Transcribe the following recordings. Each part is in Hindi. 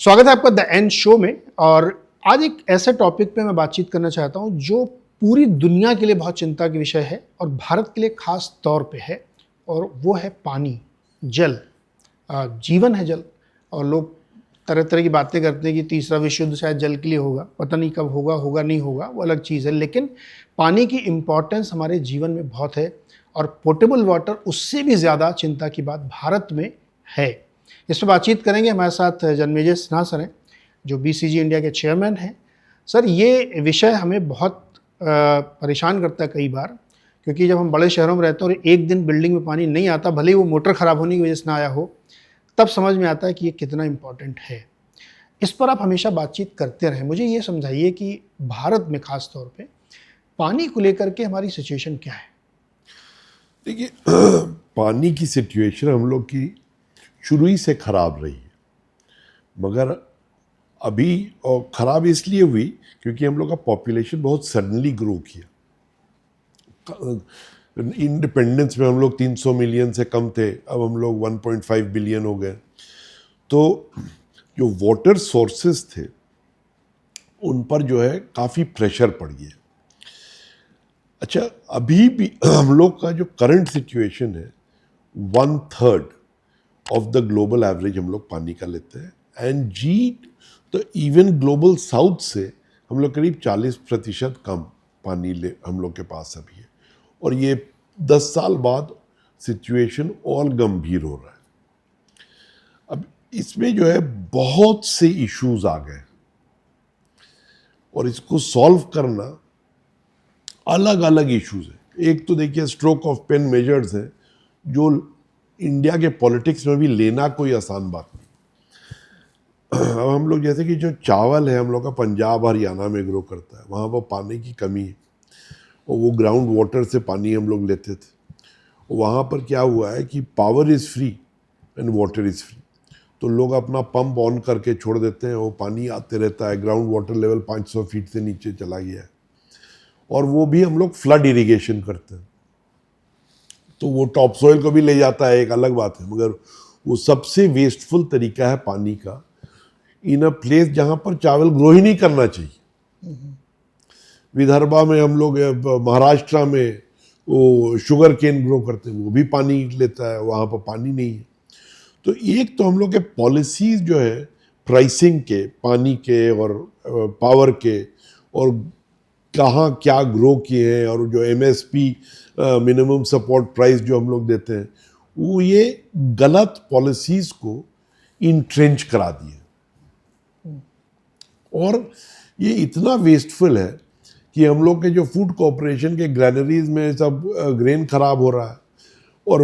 स्वागत है आपका द एंड शो में। और आज एक ऐसे टॉपिक पे मैं बातचीत करना चाहता हूँ जो पूरी दुनिया के लिए बहुत चिंता का विषय है और भारत के लिए खास तौर पे है, और वो है पानी, जल। जीवन है जल। और लोग तरह तरह की बातें करते हैं कि तीसरा विश्व युद्ध शायद जल के लिए होगा, पता नहीं कब होगा, होगा नहीं होगा, वो अलग चीज़ है। लेकिन पानी की इम्पॉर्टेंस हमारे जीवन में बहुत है, और पोर्टेबल वाटर उससे भी ज़्यादा चिंता की बात भारत में है। इस पर बातचीत करेंगे। हमारे साथ जन्मेजय सिन्हा सर हैं, जो बीसीजी इंडिया के चेयरमैन हैं। सर, ये विषय हमें बहुत परेशान करता है कई बार, क्योंकि जब हम बड़े शहरों में रहते हैं और एक दिन बिल्डिंग में पानी नहीं आता, भले ही वो मोटर ख़राब होने की वजह से ना आया हो, तब समझ में आता है कि ये कितना इम्पोर्टेंट है। इस पर आप हमेशा बातचीत करते रहें। मुझे ये समझाइए कि भारत में ख़ास तौर पे पानी को लेकर के हमारी सिचुएशन क्या है? देखिए, पानी की सिचुएशन हम लोग की शुरू ही से ख़राब रही है, मगर अभी और ख़राब इसलिए हुई क्योंकि हम लोग का पॉपुलेशन बहुत सडनली ग्रो किया। इंडिपेंडेंस में हम लोग 300 मिलियन से कम थे, अब हम लोग 1.5 बिलियन हो गए। तो जो वाटर सोर्सेस थे उन पर जो है काफ़ी प्रेशर पड़ गया। अच्छा, अभी भी हम लोग का जो करंट सिचुएशन है, 1/3 ऑफ द ग्लोबल एवरेज हम लोग पानी का लेते हैं। एंड जी, तो इवन ग्लोबल साउथ से हम लोग करीब 40% कम पानी ले हम लोग के पास अभी है। और ये 10 साल बाद सिचुएशन और गंभीर हो रहा है। अब इसमें जो है बहुत से इश्यूज आ गए, और इसको सॉल्व करना अलग अलग इश्यूज है। एक तो देखिए, स्ट्रोक ऑफ पेन मेजर्स है जो इंडिया के पॉलिटिक्स में भी लेना कोई आसान बात नहीं। अब हम लोग जैसे कि जो चावल है हम लोग का पंजाब हरियाणा में ग्रो करता है, वहाँ पर पानी की कमी है, और वो ग्राउंड वाटर से पानी हम लोग लेते थे। वहाँ पर क्या हुआ है कि power is free and water is free, तो लोग अपना पंप ऑन करके छोड़ देते हैं, वो पानी आते रहता है। ग्राउंड वाटर लेवल 500 फीट से नीचे चला गया है, और वो भी हम लोग फ्लड इरिगेशन करते हैं, तो वो टॉप सॉइल को भी ले जाता है, एक अलग बात है। मगर वो सबसे वेस्टफुल तरीका है पानी का इन अ प्लेस जहाँ पर चावल ग्रो ही नहीं करना चाहिए। विदर्भा में हम लोग, महाराष्ट्र में वो शुगर केन ग्रो करते हैं, वो भी पानी लेता है, वहाँ पर पानी नहीं है। तो एक तो हम लोग के पॉलिसीज जो है प्राइसिंग के, पानी के और पावर के, और कहाँ क्या ग्रो किए हैं, और जो एमएसपी मिनिमम सपोर्ट प्राइस जो हम लोग देते हैं, वो ये गलत पॉलिसीज को इंट्रेंच करा दिए। और ये इतना वेस्टफुल है कि हम लोग के जो फूड कॉरपोरेशन के ग्रैनरीज में सब ग्रेन खराब हो रहा है, और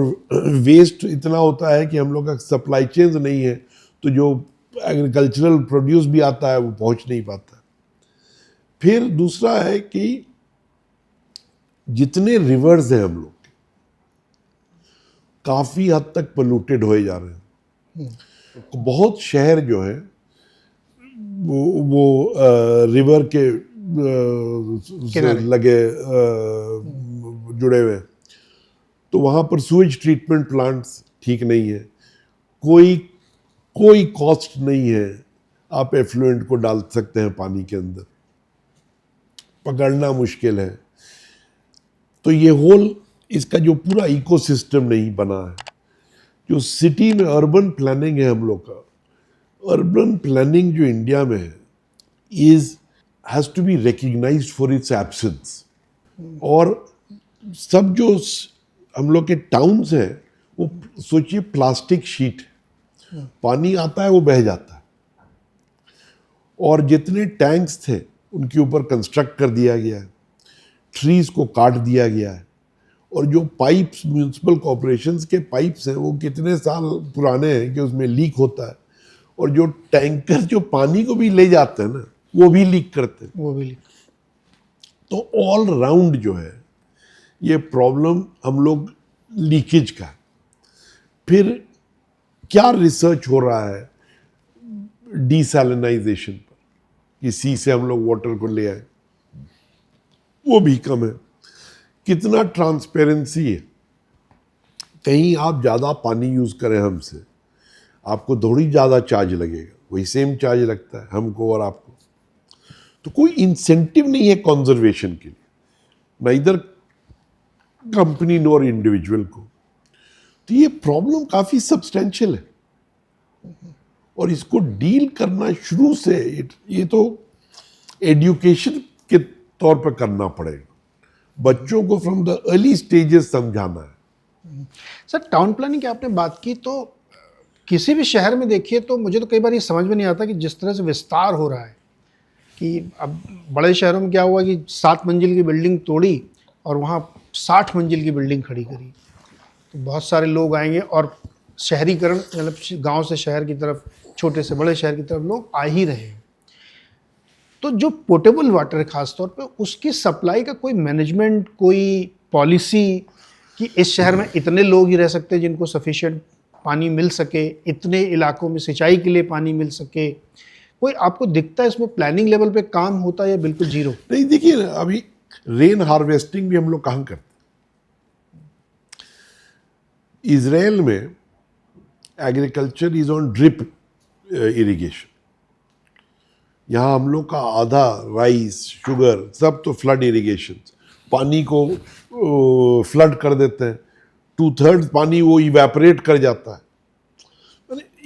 वेस्ट इतना होता है कि हम लोग का सप्लाई चेन्स नहीं है, तो जो एग्रीकल्चरल प्रोड्यूस भी आता है वो पहुंच नहीं पाता। फिर दूसरा है कि जितने रिवर्स हैं हम लोग के, काफ़ी हद तक पोल्यूटेड होए जा रहे हैं। बहुत शहर जो है वो रिवर के से लगे जुड़े हुए हैं, तो वहाँ पर सूएज ट्रीटमेंट प्लांट्स ठीक नहीं है, कोई कॉस्ट नहीं है। आप एफ्लुएंट को डाल सकते हैं पानी के अंदर, पकड़ना मुश्किल है। तो ये होल इसका जो पूरा इकोसिस्टम नहीं बना है। जो सिटी में अर्बन प्लानिंग है हम लोग का, अर्बन प्लानिंग जो इंडिया में है has to be recognised for its absence. और सब जो हम लोग के टाउन्स हैं, वो सोचिए प्लास्टिक शीट, पानी आता है वो बह जाता है, और जितने टैंक्स थे उनके ऊपर कंस्ट्रक्ट कर दिया गया है, ट्रीज को काट दिया गया है, और जो पाइप्स, म्यूनिसिपल कॉर्पोरेशंस के पाइप्स हैं, वो कितने साल पुराने हैं कि उसमें लीक होता है, और जो टैंकर जो पानी को भी ले जाते हैं ना, वो भी लीक करते हैं, वो भी लीक। तो ऑल राउंड जो है ये प्रॉब्लम हम लोग लीकेज का। फिर क्या रिसर्च हो रहा है डिसैलिनाइजेशन पर, कि सी से हम लोग वाटर को ले आए, वो भी कम है। कितना ट्रांसपेरेंसी है, कहीं आप ज़्यादा पानी यूज़ करें हमसे, आपको थोड़ी ज़्यादा चार्ज लगेगा, वही सेम चार्ज लगता है हमको और आपको। तो कोई इंसेंटिव नहीं है कंजर्वेशन के लिए, ना इधर कंपनी नोर इंडिविजुअल को। तो ये प्रॉब्लम काफी सब्सटेंशियल है और इसको डील करना शुरू से ये तो एजुकेशन के तौर पर करना पड़ेगा। बच्चों को फ्रॉम द अर्ली स्टेजेस समझाना है। सर, टाउन प्लानिंग की आपने बात की, तो किसी भी शहर में देखिए तो मुझे तो कई बार ये समझ में नहीं आता कि जिस तरह से विस्तार हो रहा है, कि अब बड़े शहरों में क्या हुआ कि 7 मंजिल की बिल्डिंग तोड़ी और वहाँ 60 मंजिल की बिल्डिंग खड़ी करी। तो बहुत सारे लोग आएंगे और शहरीकरण, मतलब गांव से शहर की तरफ, छोटे से बड़े शहर की तरफ लोग आ ही रहे हैं। तो जो पोर्टेबल वाटर है खास तौर पे, उसकी सप्लाई का कोई मैनेजमेंट, कोई पॉलिसी कि इस शहर में इतने लोग ही रह सकते हैं जिनको सफिशिएंट पानी मिल सके, इतने इलाकों में सिंचाई के लिए पानी मिल सके, कोई आपको दिखता है इसमें प्लानिंग लेवल पे काम होता है या बिल्कुल जीरो? नहीं, देखिए ना, अभी रेन हार्वेस्टिंग भी हम लोग कहाँ करते हैं। इजराइल में agriculture is on drip irrigation. यहाँ हम लोग का आधा राइस, शुगर, सब तो फ्लड इरिगेशन, पानी को फ्लड कर देते हैं, 2/3 पानी वो इवेपोरेट कर जाता है।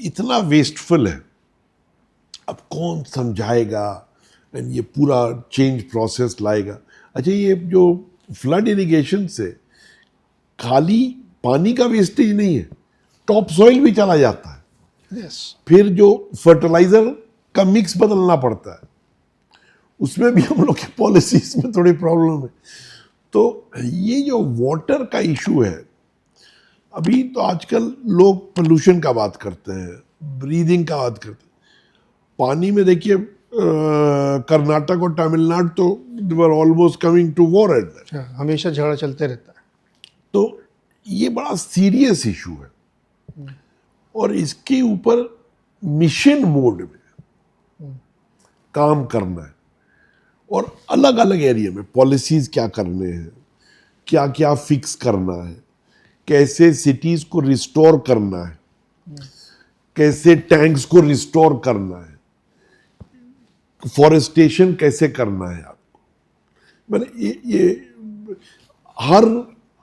इतना वेस्टफुल है। अब कौन समझाएगा, ये पूरा चेंज प्रोसेस लाएगा। अच्छा, ये जो फ्लड इरिगेशन से खाली पानी का वेस्टेज नहीं है, टॉप सॉइल भी चला जाता है। यस। फिर जो फर्टिलाइजर का मिक्स बदलना पड़ता है, उसमें भी हम लोग की पॉलिसीज में थोड़ी प्रॉब्लम है। तो ये जो वाटर का इशू है, अभी तो आजकल लोग पोल्यूशन का बात करते हैं, ब्रीदिंग का बात करते हैं। पानी में देखिए, कर्नाटक और तमिलनाडु तो they were almost coming to war at that. हमेशा झगड़ा चलते रहता है। तो ये बड़ा सीरियस इशू है और इसके ऊपर मिशन मोड में काम करना है और अलग अलग एरिया में पॉलिसीज क्या करने हैं, क्या क्या फिक्स करना है, कैसे सिटीज को रिस्टोर करना है, कैसे टैंक्स को रिस्टोर करना है, फॉरेस्टेशन कैसे करना है आपको। मैंने ये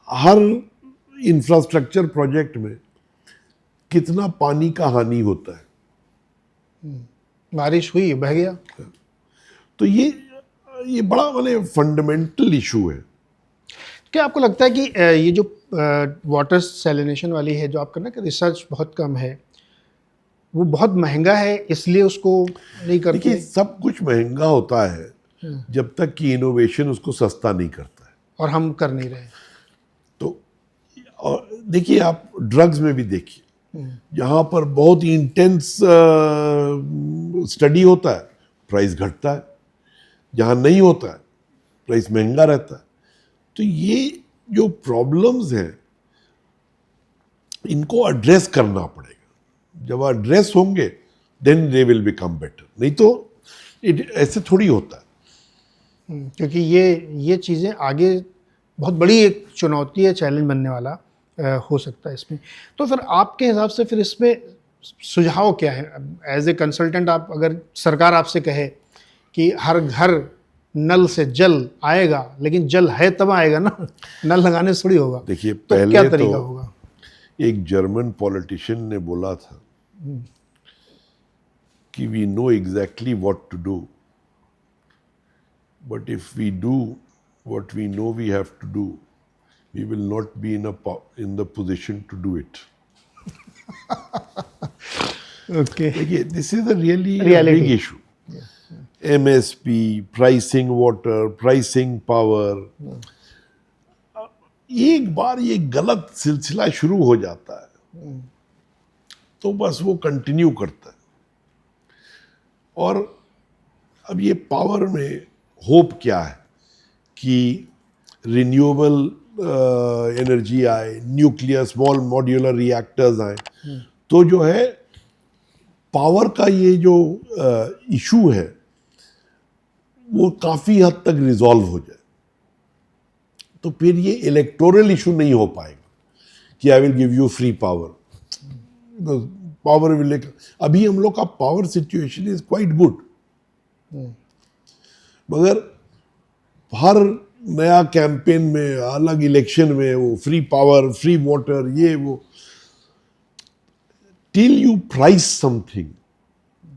हर इंफ्रास्ट्रक्चर प्रोजेक्ट में कितना पानी का हानि होता है। बारिश हुई, बह गया। तो ये बड़ा मैंने फंडामेंटल इशू है। क्या आपको लगता है कि ये जो वाटर सैलिनेशन वाली है जो आप करना, कि रिसर्च बहुत कम है, वो बहुत महंगा है इसलिए उसको नहीं करते? देखिए, सब कुछ महंगा होता है जब तक कि इनोवेशन उसको सस्ता नहीं करता है, और हम कर नहीं रहे। तो देखिए, आप ड्रग्स में भी देखिए, जहाँ पर बहुत ही इंटेंस स्टडी होता है, प्राइस घटता है, जहाँ नहीं होता है प्राइस महंगा रहता है। तो ये जो प्रॉब्लम्स हैं, इनको एड्रेस करना पड़ेगा। जब एड्रेस होंगे then they will become better, नहीं तो ऐसे थोड़ी होता है। क्योंकि ये चीज़ें आगे बहुत बड़ी एक चुनौती है, चैलेंज बनने वाला हो सकता है इसमें। तो फिर आपके हिसाब से फिर इसमें सुझाव क्या है? एज ए कंसल्टेंट, आप अगर सरकार आपसे कहे कि हर घर नल से जल आएगा, लेकिन जल है तब आएगा ना, नल लगाने से थोड़ी होगा। देखिए, तो पहले क्या तरीका तो होगा? एक जर्मन पॉलिटिशियन ने बोला था कि we know exactly what to do, but if we do what we know we have to do, we will not be in the position to do it. Okay. देखिए, this is a really Reality. Big issue. MSP, pricing water, pricing power, एक बार ये गलत सिलसिला शुरू हो जाता है तो बस वो कंटिन्यू करता है। और अब ये पावर में होप क्या है कि रिन्यूएबल एनर्जी आए, न्यूक्लियर स्मॉल मॉड्यूलर रिएक्टर्स आए, तो जो है पावर का ये जो इशू है वो काफ़ी हद तक रिजॉल्व हो जाए। तो फिर ये इलेक्टोरल इशू नहीं हो पाएगा कि I will give you free power. Power विले का, अभी हम लोग का power situation is quite good, मगर हर नया कैंपेन में, अलग इलेक्शन में वो फ्री पावर, फ्री वाटर, ये वो, till you price something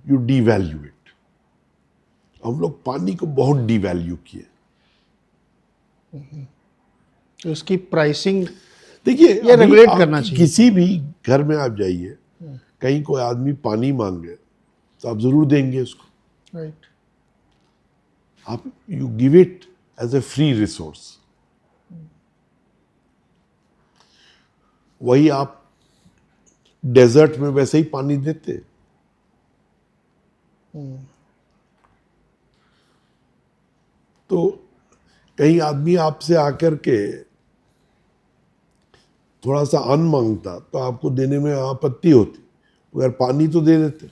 you devalue it. हम लोग पानी को बहुत डीवैल्यू किए। तो इसकी प्राइसिंग देखिए ये रेगुलेट करना चाहिए। किसी भी घर में आप जाइए, कहीं कोई आदमी पानी मांगे तो आप जरूर देंगे उसको, राइट। आप you give it as a free resource. वही आप डेजर्ट में वैसे ही पानी देते। तो कहीं आदमी आपसे आकर के थोड़ा सा अन्न मांगता तो आपको देने में आपत्ति होती, मगर पानी तो दे देते।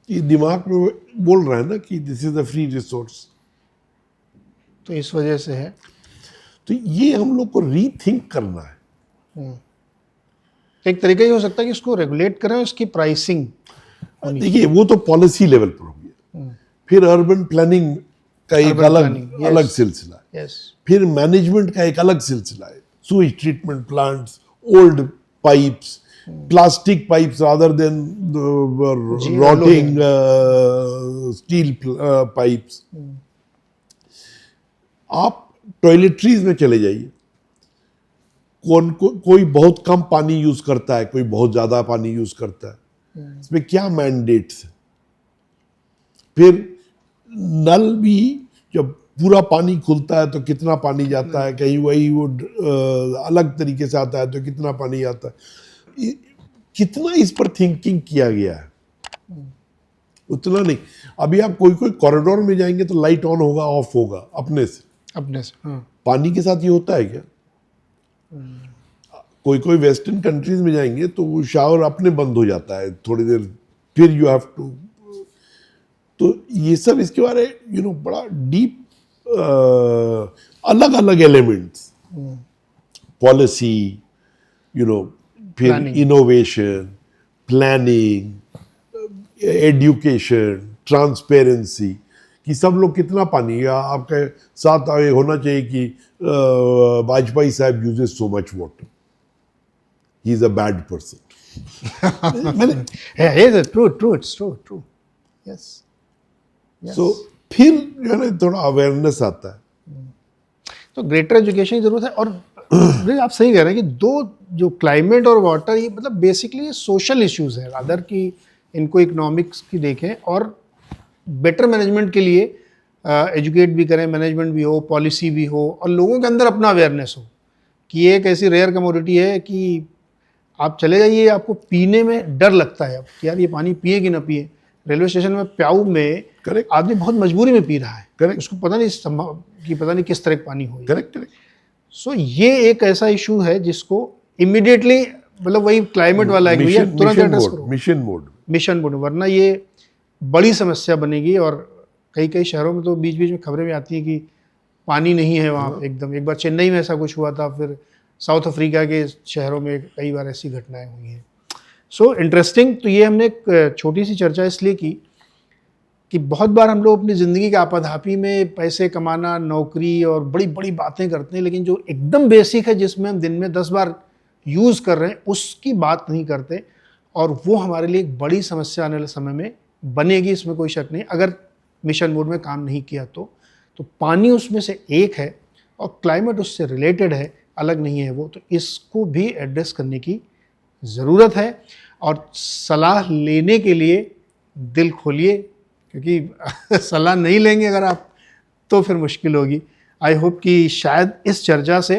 ये दिमाग में बोल रहा है ना कि this is a free resource. तो इस वजह से है। तो ये हम लोग को रीथिंक करना है। एक तरीका ये हो सकता है कि इसको रेगुलेट करें, इसकी प्राइसिंग। देखिए वो तो पॉलिसी लेवल पर हो गया, फिर अर्बन प्लानिंग का एक अलग सिलसिला है, फिर मैनेजमेंट का एक अलग सिलसिला है, sewage treatment plants, old pipes, plastic pipes rather than the rotting steel pipes. आप टॉयलेटरीज में चले जाइए, कोई बहुत कम पानी यूज करता है, कोई बहुत ज्यादा पानी यूज करता है, इसमें क्या मैंडेट्स है। फिर नल भी जब पूरा पानी खुलता है तो कितना पानी जाता है, कहीं वही वो अलग तरीके से आता है तो कितना पानी आता है, कितना इस पर थिंकिंग किया गया है, उतना नहीं। अभी आप कोई कॉरिडोर में जाएंगे तो लाइट ऑन होगा ऑफ होगा अपने से। हाँ। पानी के साथ ये होता है क्या? कोई वेस्टर्न कंट्रीज में जाएंगे तो वो शावर अपने बंद हो जाता है थोड़ी देर, फिर यू हैव टू। तो ये सब इसके बारे बड़ा डीप अलग अलग एलिमेंट्स, पॉलिसी, फिर इनोवेशन, प्लानिंग, एजुकेशन, ट्रांसपेरेंसी, कि सब लोग कितना पानी, या आपके साथ होना चाहिए कि Vajpayee sahab uses so much water, he is a bad person. True. Yes. So फिर जो है ना थोड़ा अवेयरनेस आता है। तो ग्रेटर एजुकेशन की जरूरत है। और आप सही कह रहे हैं कि दो जो क्लाइमेट और वाटर, ये मतलब बेसिकली ये सोशल इश्यूज है, अदर की इनको इकोनॉमिक्स की देखें और बेटर मैनेजमेंट के लिए एजुकेट भी करें, मैनेजमेंट भी हो, पॉलिसी भी हो, और लोगों के अंदर अपना अवेयरनेस हो कि ये एक ऐसी रेयर कमोडिटी है कि आप चले जाइए, आपको पीने में डर लगता है अब कि यार ये पानी पिए कि ना पिए। रेलवे स्टेशन में प्याऊ में आदमी बहुत मजबूरी में पी रहा है, उसको पता नहीं किस तरह का पानी हो। करेक्ट। सो ये एक ऐसा इशू है जिसको इमीडिएटली, मतलब वही क्लाइमेट वाला है कि भैया तुरंत एड्रेस करो, मिशन मोड, वरना ये बड़ी समस्या बनेगी। और कई शहरों में तो बीच बीच में खबरें भी आती हैं कि पानी नहीं है वहाँ एकदम। एक बार चेन्नई में ऐसा कुछ हुआ था, फिर साउथ अफ्रीका के शहरों में कई बार ऐसी घटनाएं हुई हैं। So interesting. तो ये हमने एक छोटी सी चर्चा इसलिए की कि बहुत बार हम लोग अपनी ज़िंदगी के आपाधापी में पैसे कमाना, नौकरी और बड़ी बड़ी बातें करते हैं, लेकिन जो एकदम बेसिक है जिसमें हम दिन में 10 बार यूज़ कर रहे हैं उसकी बात नहीं करते, और वो हमारे लिए एक बड़ी समस्या आने वाले समय में बनेगी, इसमें कोई शक नहीं, अगर मिशन मोड में काम नहीं किया तो पानी उसमें से एक है और क्लाइमेट उससे रिलेटेड है, अलग नहीं है वो। तो इसको भी एड्रेस करने की ज़रूरत है, और सलाह लेने के लिए दिल खोलिए, क्योंकि सलाह नहीं लेंगे अगर आप तो फिर मुश्किल होगी। आई होप कि शायद इस चर्चा से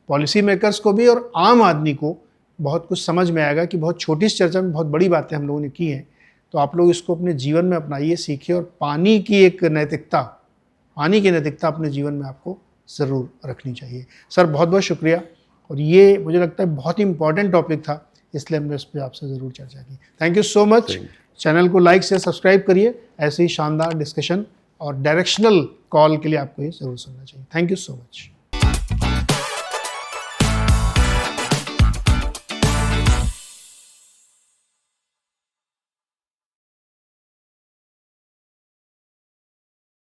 पॉलिसी मेकर्स को भी और आम आदमी को बहुत कुछ समझ में आएगा कि बहुत छोटी सी चर्चा में बहुत बड़ी बातें हम लोगों ने की हैं। तो आप लोग इसको अपने जीवन में अपनाइए, सीखिए, और पानी की नैतिकता अपने जीवन में आपको ज़रूर रखनी चाहिए। सर बहुत बहुत शुक्रिया, और ये मुझे लगता है बहुत ही इंपॉर्टेंट टॉपिक था, इसलिए हमने इस पर आपसे ज़रूर चर्चा की। Thank you so much. Channel को लाइक से सब्सक्राइब करिए, ऐसे ही शानदार डिस्कशन और डायरेक्शनल कॉल के लिए आपको ये ज़रूर सुनना चाहिए। Thank you so much.